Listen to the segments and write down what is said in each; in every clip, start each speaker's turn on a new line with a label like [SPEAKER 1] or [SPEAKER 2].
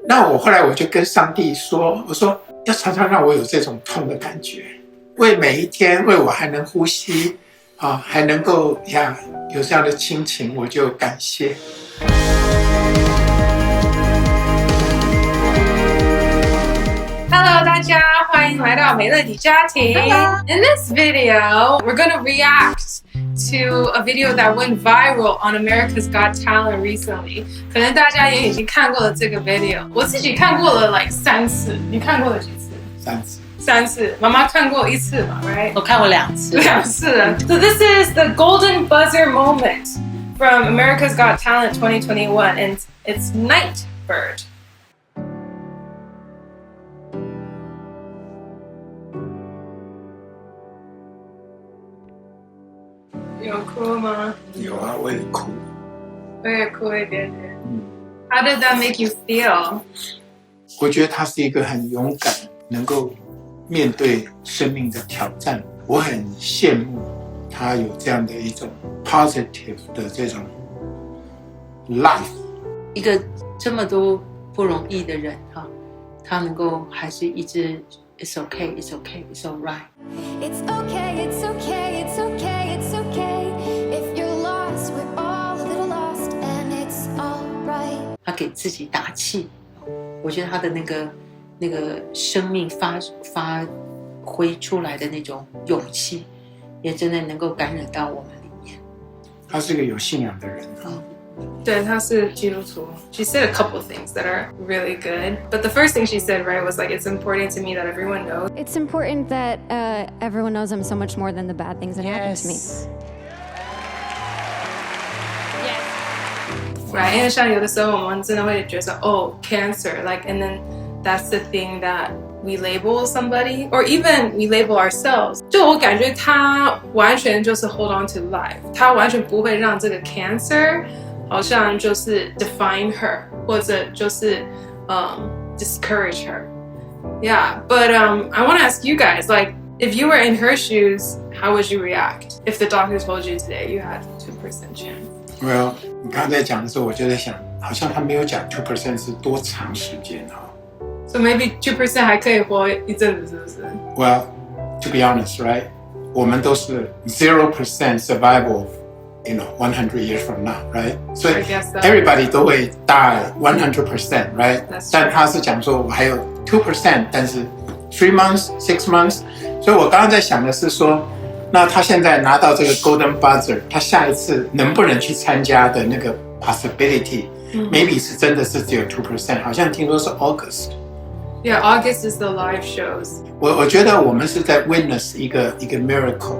[SPEAKER 1] 那我后来就跟上帝说，我说要常常让我有这种痛的感觉，为每一天，为我还能呼吸还能够有这样的亲情，我就感谢。
[SPEAKER 2] Hello， 大家欢迎来到美乐迪家庭。
[SPEAKER 3] Hello.
[SPEAKER 2] In this video, we're gonna react to a video that went viral on America's Got Talent recently. 可能大家也已经看过了这个 video， 我自己看过了3次，你看过了几次？3次，妈妈看过1次嘛 ，right？
[SPEAKER 3] 我看过2次。
[SPEAKER 2] 2次了。So this is the golden buzzer moment from America's Got Talent 2021, and it's Nightbird. 有哭吗？
[SPEAKER 1] 有啊，我也哭。
[SPEAKER 2] 我也哭一点点。How did that make you feel?
[SPEAKER 1] 我觉得他是一个很勇敢，能够面对生命的挑战。我很羡慕他有这样的一种 positive 的这种 life。
[SPEAKER 3] 一个这么多不容易的人他能够还是一直 It's okay, it's okay, it's alright.
[SPEAKER 4] It's okay, it's okay, it's okay, it's okay. If you're lost, we're all a little lost, and it's alright.
[SPEAKER 3] 他给自己打气，我觉得他的那个生命发挥出来的那种勇气，也真的能够感染到我们里面。
[SPEAKER 1] 他是个有信仰的人
[SPEAKER 2] 对，他是基督徒。She said a couple of things that are really good, but the first thing she said, right, was like, it's important to me that everyone knows.
[SPEAKER 4] It's important that everyone knows I'm so much more than the bad things that happen to me.
[SPEAKER 2] Right, 因为像有的时候我们真的会觉得cancer, like, and then that's the thing that we label somebody, or even we label ourselves. 就我感觉他完全就是 hold on to life， 他完全不会让这个 cancer 好像就是 define her， 或者就是discourage her. Yeah, but I want to ask you guys, like, if you were in her shoes, how would you react if the doctor told you today you had 2% chance?
[SPEAKER 1] Well, 你刚才在讲的时候，我就在想，好像他没有讲 2% 是多长时间
[SPEAKER 2] So maybe 2% 还可以活一阵子，是不是？
[SPEAKER 1] Well, to be honest, right? 我们都是 0% survival, 100 years from now, right? 所以 everybody 都会 die 100%, right? 但他是讲说我还有 2%, 但是3 months, 6 months. 所以我刚刚在想的是说，那他现在拿到这个 golden buzzer, 他下一次能不能去参加的那个 possibility,maybe 是真的是只有 2%, 好像听说是 August。Yeah,
[SPEAKER 2] August is the live shows.
[SPEAKER 1] 我觉得我们是在 witness 一个 miracle.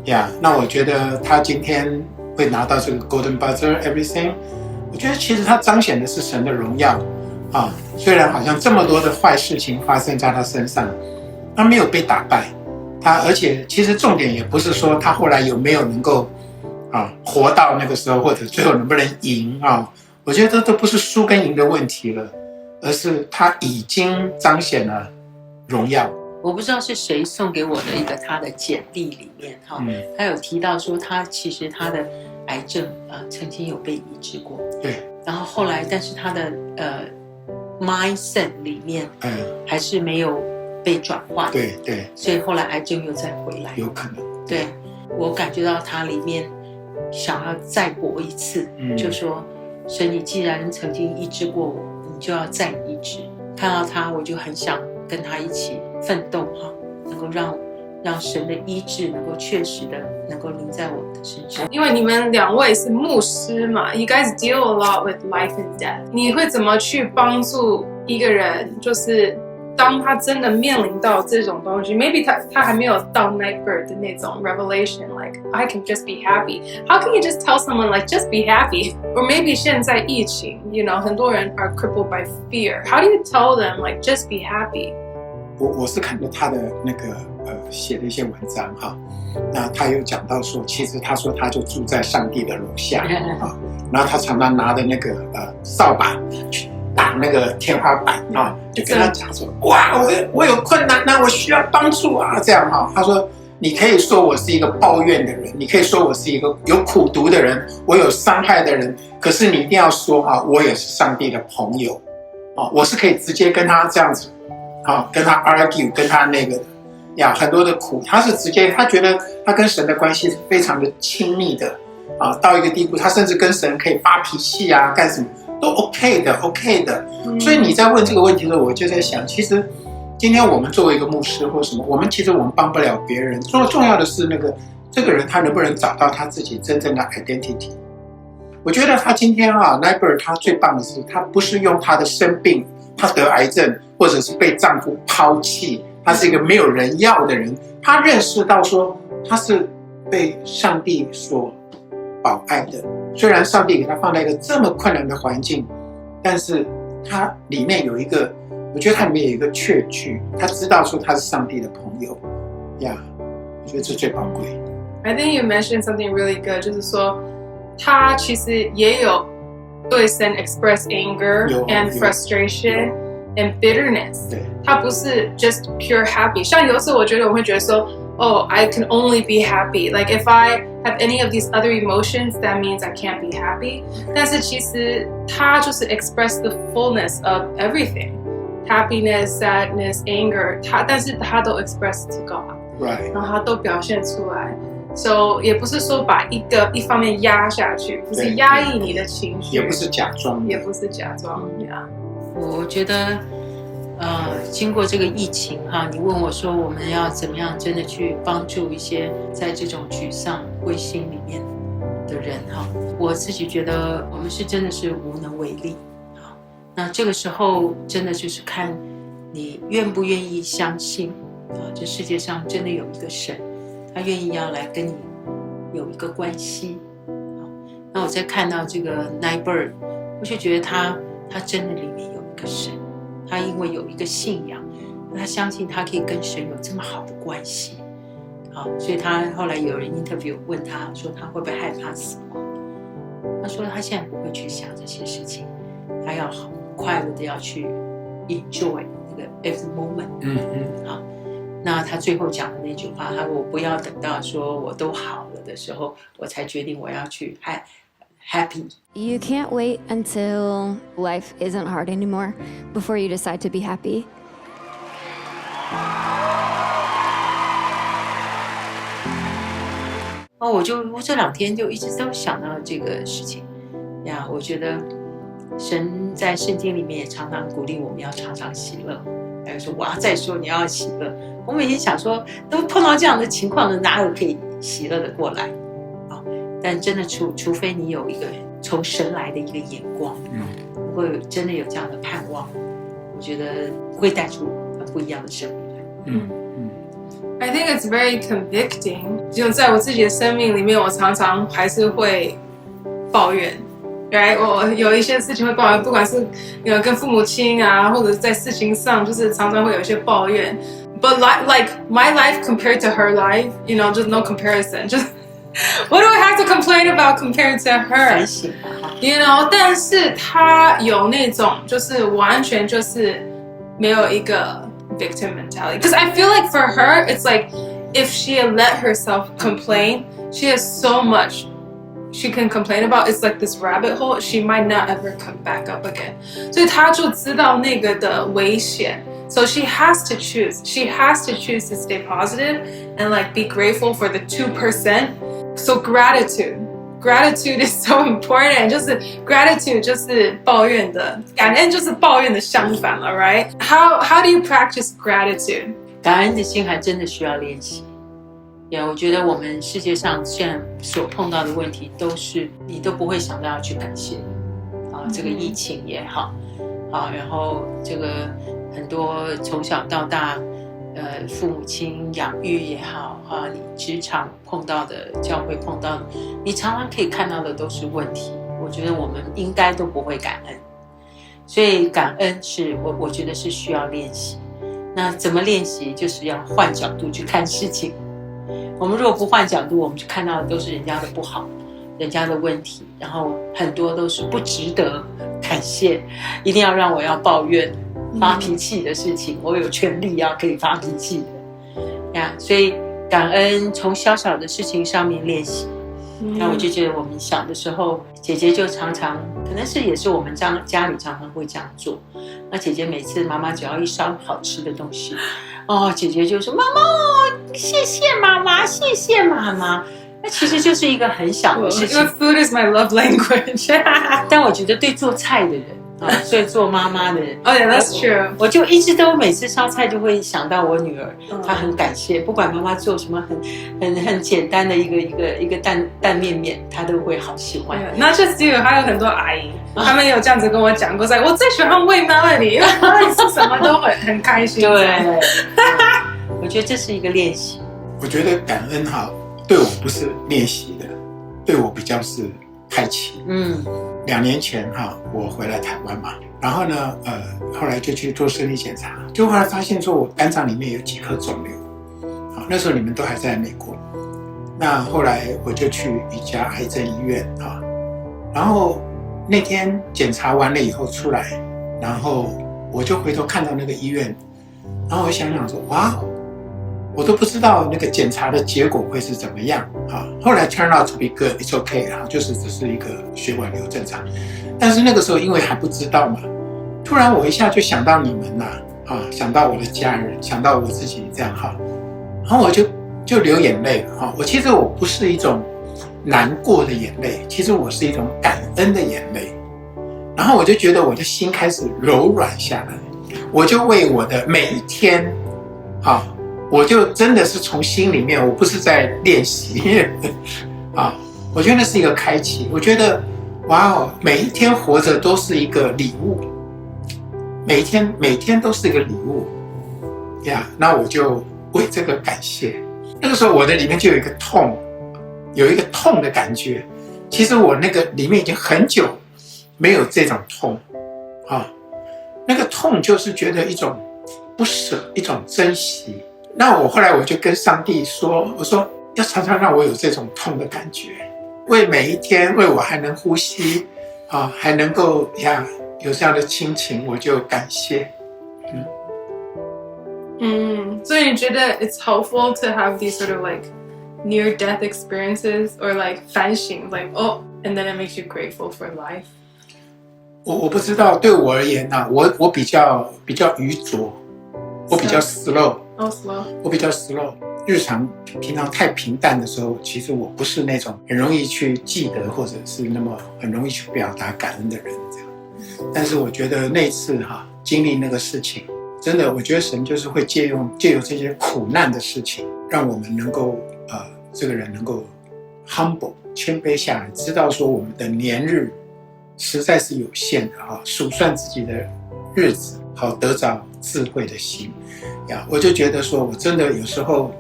[SPEAKER 1] Yeah, 那我觉得他今天会拿到这个 golden buzzer everything. 我觉得其实他彰显的是神的荣耀虽然好像这么多的坏事情发生在他身上，他没有被打败。而且其实重点也不是说他后来有没有能够活到那个时候，或者最后能不能赢我觉得这都不是输跟赢的问题了，而是他已经彰显了荣耀。
[SPEAKER 3] 我不知道是谁送给我的一个他的简历里面他有提到说其实他的癌症曾经有被医治过，
[SPEAKER 1] 对，
[SPEAKER 3] 然后后来但是他的mindset 里面还是没有被转换，
[SPEAKER 1] 对对，
[SPEAKER 3] 所以后来癌症又再回来，
[SPEAKER 1] 有可能。
[SPEAKER 3] 对，我感觉到他里面想要再搏一次，就说神，你既然曾经医治过我，你就要再医治。看到他，我就很想跟他一起奋斗能够让神的医治能够确实的能够临在我的身上。
[SPEAKER 2] 因为你们2位是牧师嘛 ，You guys deal a lot with life and death. 你会怎么去帮助一个人，就是当他真的面临到这种东西 ，maybe 他还没有到 Nightbird 的那种 revelation, like I can just be happy. How can you just tell someone like just be happy? Or maybe 现在疫情 很多人 are crippled by fear. How do you tell them like just be happy?
[SPEAKER 1] 我是看到他的那个写的一些文章那他有讲到说，其实他说他就住在上帝的楼下然后他常常拿的那个扫把去打那个天花板就跟他讲说，哇，我有困难我需要帮助这样他说你可以说我是一个抱怨的人，你可以说我是一个有苦毒的人，我有伤害的人，可是你一定要说我也是上帝的朋友我是可以直接跟他这样子，跟他 argue， 跟他那个呀，很多的苦，他是直接，他觉得他跟神的关系是非常的亲密的到一个地步，他甚至跟神可以发脾气啊，干什么都 OK 的。所以你在问这个问题的时候，我就在想，其实今天我们作为一个牧师或什么，我们帮不了别人，重要的是这个人他能不能找到他自己真正的 identity。我觉得他今天Nyberg 他最棒的是，他不是用他的生病，他得癌症，或者是被丈夫抛弃，他是一个没有人要的人，他认识到说他是被上帝所保爱的。虽然上帝给他放在一个这么困难的环境，但是他里面有一个，我觉得他里面有一个确据，他知道说他是上帝的朋友呀，我觉得这最宝贵。
[SPEAKER 2] I think you mentioned something really good， 就是说他其实也有对神 express anger and frustration and bitterness。他不是 just pure happy。像有时候我觉得我会觉得说I can only be happy. Like if I have any of these other emotions, that means I can't be happy. 但是其实他就是 express the fullness of everything. Happiness, sadness, anger. 但是他都 express to God.
[SPEAKER 1] Right.
[SPEAKER 2] 然后他都表现出来。So 也不是说把一方面压下去，不是压抑你的情绪，
[SPEAKER 1] 也不是假装，
[SPEAKER 2] 呀。
[SPEAKER 3] 我觉得经过这个疫情你问我说我们要怎么样真的去帮助一些在这种沮丧灰心里面的人我自己觉得我们是真的是无能为力那这个时候真的就是看你愿不愿意相信这世界上真的有一个神，他愿意要来跟你有一个关系那我在看到这个 Nyberg， 我就觉得他真的里面有一个神，他因为有一个信仰，他相信他可以跟神有这么好的关系所以他后来有人 interview 问他说他会不会害怕死亡，他说他现在不会去想这些事情，他要很快乐的要去 enjoy 那个 every moment。那他最后讲的那句话，他说我不要等到说我都好了的时候，我才决定我要去happy.
[SPEAKER 4] You can't wait until life isn't hard anymore before you decide to be happy.
[SPEAKER 3] 我这2天就一直都想到这个事情呀。我觉得神在圣经里面也常常鼓励我们要常常喜乐，还有说我要再说你要喜乐。我每天想说，都碰到这样的情况了，哪有可以喜乐的过来但真的除非你有一个从神来的一个眼光，如果真的有这样的盼望，我觉得会带出很不一样的生命来。
[SPEAKER 2] I think it's very convicting。就在我自己的生命里面，我常常还是会抱怨。Right， 我有一些事情会抱怨，不管是跟父母亲或者在事情上，就是常常会有一些抱怨。But like my life compared to her life, just no comparison. Just what do I have to complain about compared to her?但是她有那种就是完全就是没有一个 victim mentality. Because I feel like for her, it's like if she had let herself complain, she has so much she can complain about. It's like this rabbit hole. She might not ever come back up again. 所以她就知道那个的危险。So she has to choose. She has to choose to stay positive and like be grateful for the 2%. So gratitude is so important. 就是 gratitude 就是抱怨的，感恩就是抱怨的相反了 ，right? How do you practice gratitude?
[SPEAKER 3] 感恩的心还真的需要练习。我觉得我们世界上现在所碰到的问题都是你都不会想到要去感谢这个疫情也好然后这个很多从小到大父母亲养育也好你职场碰到的教会碰到的，你常常可以看到的都是问题，我觉得我们应该都不会感恩，所以感恩是我觉得是需要练习。那怎么练习？就是要换角度去看事情。我们如果不换角度，我们就看到的都是人家的不好，人家的问题，然后很多都是不值得感谢，一定要让我要抱怨发脾气的事情，我有权利要可以发脾气的所以感恩从小小的事情上面练习那我就觉得我们小的时候，姐姐就常常，可能也是我们家里常常会这样做。那姐姐每次妈妈只要一烧好吃的东西，姐姐就说：“妈妈，谢谢妈妈，谢谢妈妈。”那其实就是一个很小的事情。
[SPEAKER 2] 因为 food is my love language 。
[SPEAKER 3] 但我觉得对做菜的人所以做妈妈的人
[SPEAKER 2] ，Oh yeah, that's true。
[SPEAKER 3] 我就一直都每次烧菜就会想到我女儿，她很感谢，不管妈妈做什么很简单的一个蛋面，她都会好喜欢。
[SPEAKER 2] Not just you， 还有很多阿姨，他们有这样子跟我讲过，我最喜欢喂 Melody， 因为 Melody 吃什么都很开心。
[SPEAKER 3] 对，我觉得这是一个练习。
[SPEAKER 1] 我觉得感恩对我不是练习的，对我比较是开启。2年前我回来台湾嘛，然后呢，后来就去做生理检查，就后来发现说我肝脏里面有几颗肿瘤。那时候你们都还在美国，那后来我就去一家癌症医院然后那天检查完了以后出来，然后我就回头看到那个医院，然后我想说，哇，我都不知道那个检查的结果会是怎么样后来 turn out to be good, it's okay 就是只是一个血管瘤正常。但是那个时候因为还不知道嘛，突然我一下就想到你们想到我的家人，想到我自己这样然后我就流眼泪了其实我不是一种难过的眼泪，其实我是一种感恩的眼泪。然后我就觉得我的心开始柔软下来，我就为我的每一天我就真的是从心里面，我不是在练习我觉得那是一个开启。我觉得哇每一天活着都是一个礼物，每一天都是一个礼物那我就为这个感谢。那个时候我的里面就有一个痛的感觉，其实我那个里面已经很久没有这种痛那个痛就是觉得一种不舍，一种珍惜。那后来我就跟上帝说，我说要常常让我有这种痛的感觉，为每一天，为我还能呼吸还能够有这样的亲情，我就感谢。
[SPEAKER 2] 所以你觉得 it's helpful to have these sort of like near death experiences or like 反省 like and then it makes you grateful for life？
[SPEAKER 1] 我不知道，对我而言我比较愚拙，我比较 slow。
[SPEAKER 2] slow。
[SPEAKER 1] 我比较 slow， 日常平常太平淡的时候，其实我不是那种很容易去记得或者是那么很容易去表达感恩的人这样。但是我觉得那次经历那个事情，真的我觉得神就是会借由这些苦难的事情，让我们能够这个人能够 humble 谦卑下来，知道说我们的年日实在是有限的数算自己的日子，好得着智慧的心我就觉得说我真的有时候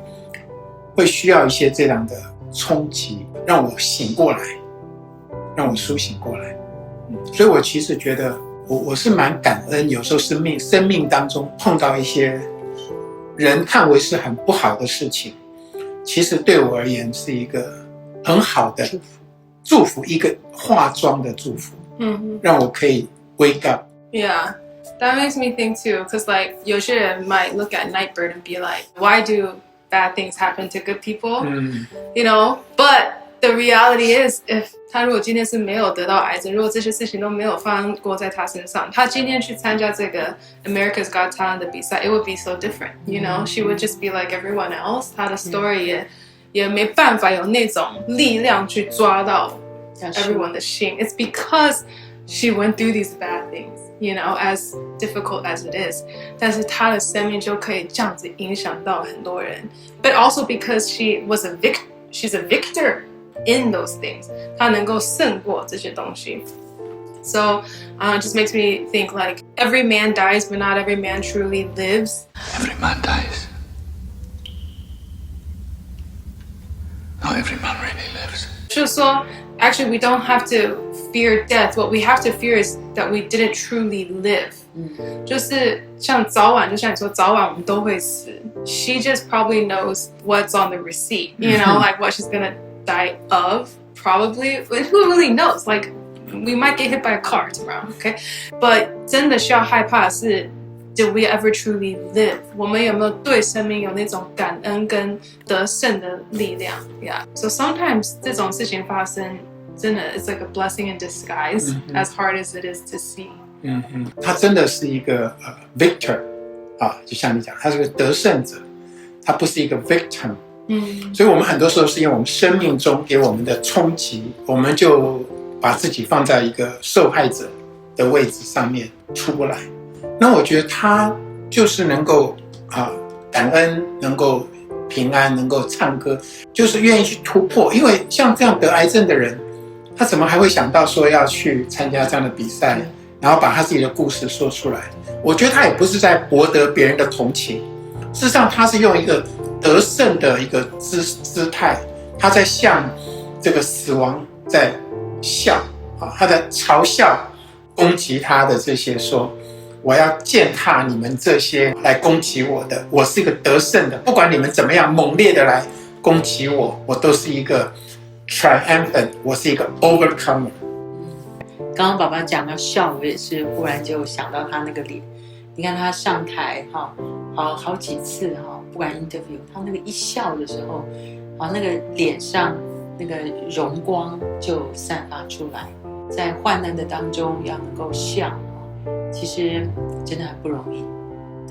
[SPEAKER 1] 会需要一些这样的冲击，让我醒过来，让我苏醒过来。所以我其实觉得我是蛮感恩，有时候生命当中碰到一些人看为是很不好的事情，其实对我而言是一个很好的祝福，一个化妆的祝福，让我可以 wake up。
[SPEAKER 2] Yeah，that makes me think too, because like 有些人 might look at Nightbird and be like, why do bad things happen to good people? You know, but the reality is, if 他如果今天是没有得到癌症，如果这些事情都没有发生过在他身上，他今天去参加这个 America's Got Talent 的比赛 ，it would be so different. You know, she would just be like everyone else. 她的 story 也没办法有那种力量去抓到 everyone 的心。It's because she went through these bad things. You know, as difficult as it is, 但是她的生命就可以这样子影响到很多人。But also because she's a victor in those things. 她能够胜过这些东西。So, it just makes me think like every man dies, but not every man truly lives.
[SPEAKER 5] Every man dies. Not every man really lives.
[SPEAKER 2] 就是说 actually we don't have to fear death. What we have to fear is that we didn't truly live. 就是像早晚，就像你说，早晚我们都会死。She just probably knows what's on the receipt, you know, like what she's gonna die of, probably. But who really knows? Like, we might get hit by a car tomorrow, okay? But 真的需要害怕的是 Did we ever truly live？ 我们有没有对生命有那种感恩跟得胜的力量 ？Yeah. So sometimes 这种事情发生，真的 it's like a blessing in disguise、as hard as it is to see。
[SPEAKER 1] 他真的是一个victor 啊，就像你讲，他是个得胜者，他不是一个 victim。所以我们很多时候是因为我们生命中给我们的冲击，我们就把自己放在一个受害者的位置上面出不来。那我觉得他就是能够感恩，能够平安，能够唱歌，就是愿意去突破。因为像这样得癌症的人，他怎么还会想到说要去参加这样的比赛，然后把他自己的故事说出来？我觉得他也不是在博得别人的同情，事实上他是用一个得胜的一个姿态，他在向这个死亡在笑他在嘲笑攻击他的这些说，我要践踏你们这些来攻击我的，我是一个得胜的，不管你们怎么样猛烈的来攻击我，我都是一个 triumphant， 我是一个 overcomer。
[SPEAKER 3] 刚刚爸爸讲到笑，我也是忽然就想到他那个脸。你看他上台好几次不管 interview， 他那个一笑的时候那个脸上那个荣光就散发出来，在患难的当中要能够笑，其实真的很不容易。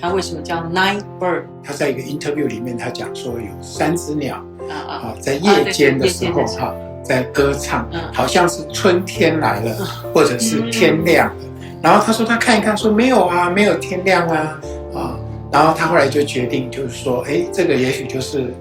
[SPEAKER 3] 他为什么叫 night bird？
[SPEAKER 1] 他在一个 interview 里面他讲说有3只鸟在夜间的时候在歌唱，好像是春天来了，或者是天亮了。然后他说他看一看说没有啊，没有天亮然后他后来就决定就是说这个也许就是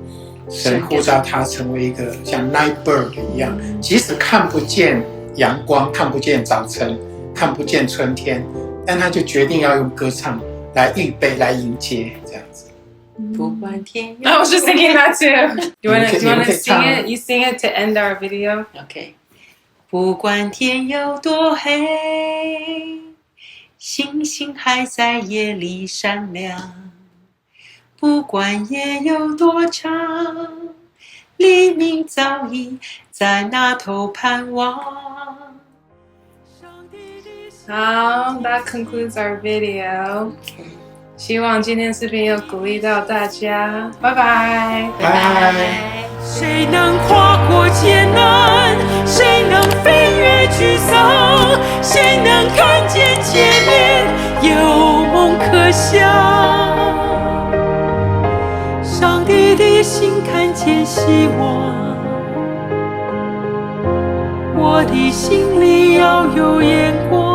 [SPEAKER 1] 神呼召他成为一个像 night bird 一样，即使看不见阳光，看不见早晨，看不见春天，但他就决定要用歌唱来预备，来迎接这样子。
[SPEAKER 3] 不管天。
[SPEAKER 2] I was just thinking that too. You wanna sing it? You sing it to end our video.
[SPEAKER 3] OK. 不管天有多黑，星星还在夜里闪亮。不管夜有多长，黎明早已在那头盼望。
[SPEAKER 2] 好， that concludes our video. 希望今天视频有鼓励到大家，拜拜，
[SPEAKER 1] 拜拜。
[SPEAKER 3] 谁能跨过艰难？谁能飞越沮丧？谁能看见前面有梦可想？上帝的心看见希望，我的心里要有眼光。